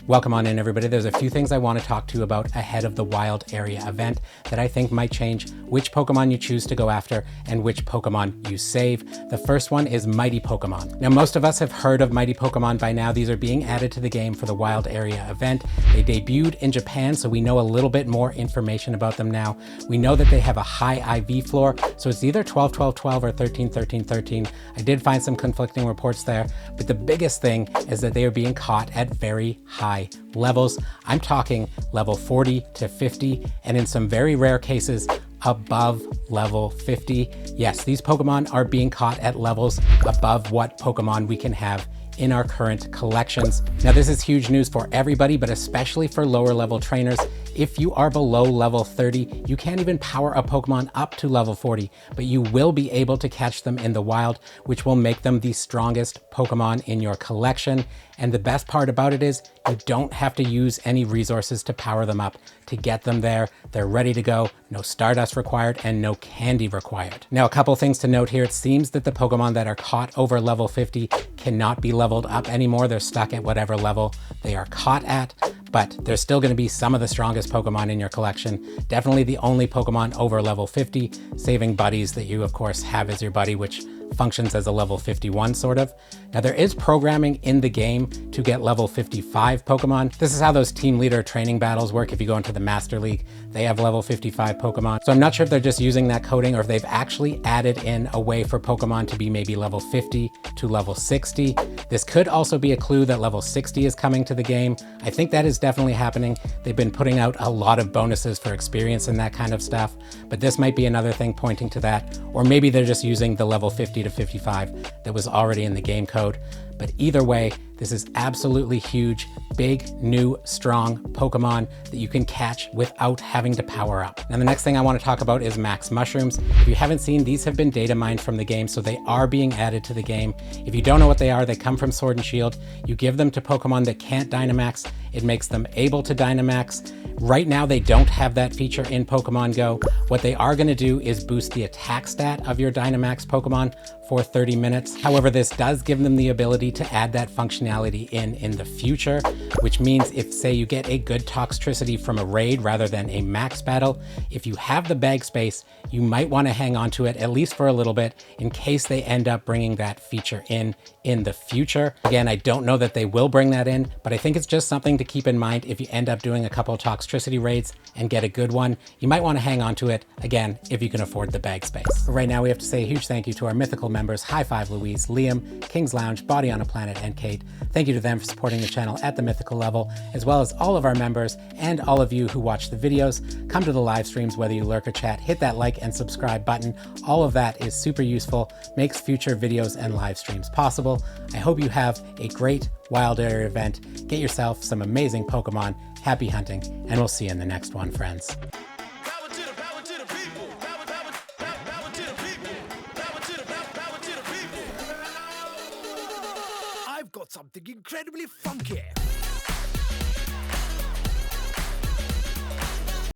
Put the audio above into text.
Welcome on in, everybody. There's a few things I want to talk to you about ahead of the wild area event that I think might change which Pokemon you choose to go after and which Pokemon you save. The first one is Mighty Pokemon. Now, most of us have heard of Mighty Pokemon by now. These are being added to the game for the wild area event. They debuted in Japan, so we know a little bit more information about them now. We know that they have a high IV floor, so it's either 12, 12, 12 or 13, 13, 13. I did find some conflicting reports there, but the biggest thing is that they are being caught at very high levels. I'm talking level 40 to 50, and in some very rare cases, above level 50. Yes, these Pokemon are being caught at levels above what Pokemon we can have in our current collections. Now, this is huge news for everybody, but especially for lower level trainers. If you are below level 30, you can't even power a Pokemon up to level 40, but you will be able to catch them in the wild, which will make them the strongest Pokemon in your collection. And the best part about it is you don't have to use any resources to power them up to get them there. They're ready to go, no Stardust required and no candy required. Now, a couple things to note here. It seems that the Pokemon that are caught over level 50 cannot be leveled up anymore. They're stuck at whatever level they are caught at, but there's still going to be some of the strongest Pokemon in your collection. Definitely the only Pokemon over level 50, saving buddies that you of course have as your buddy, which functions as a level 51 sort of. Now, there is programming in the game to get level 55 Pokemon. This is how those team leader training battles work. If you go into the Master League, they have level 55 Pokemon. So I'm not sure if they're just using that coding or if they've actually added in a way for Pokemon to be maybe level 50 to level 60. This could also be a clue that level 60 is coming to the game. I think that is definitely happening. They've been putting out a lot of bonuses for experience and that kind of stuff, but this might be another thing pointing to that. Or maybe they're just using the level 50 to 55 that was already in the game code. But either way, this is absolutely huge, big, new, strong Pokemon that you can catch without having to power up. Now, the next thing I want to talk about is Max Mushrooms. If you haven't seen, these have been data mined from the game, so they are being added to the game. If you don't know what they are, they come from Sword and Shield. You give them to Pokemon that can't Dynamax. It makes them able to Dynamax. Right now, they don't have that feature in Pokemon Go. What they are going to do is boost the attack stat of your Dynamax Pokemon for 30 minutes. However, this does give them the ability to add that functionality in the future, which means if, say, you get a good Toxtricity from a raid rather than a max battle, if you have the bag space, you might want to hang on to it at least for a little bit in case they end up bringing that feature in the future. Again, I don't know that they will bring that in, but I think it's just something to keep in mind. If you end up doing a couple of Toxtricity raids and get a good one, you might want to hang on to it, again, if you can afford the bag space. But right now, we have to say a huge thank you to our mythical members, High Five Louise, Liam, King's Lounge, Body on a Planet, and Kate. Thank you to them for supporting the channel at the mythical level, as well as all of our members and all of you who watch the videos. Come to the live streams, whether you lurk or chat, hit that like and subscribe button. All of that is super useful, makes future videos and live streams possible. I hope you have a great wild area event. Get yourself some amazing Pokemon. Happy hunting, and we'll see you in the next one, friends. I've got something incredibly funky.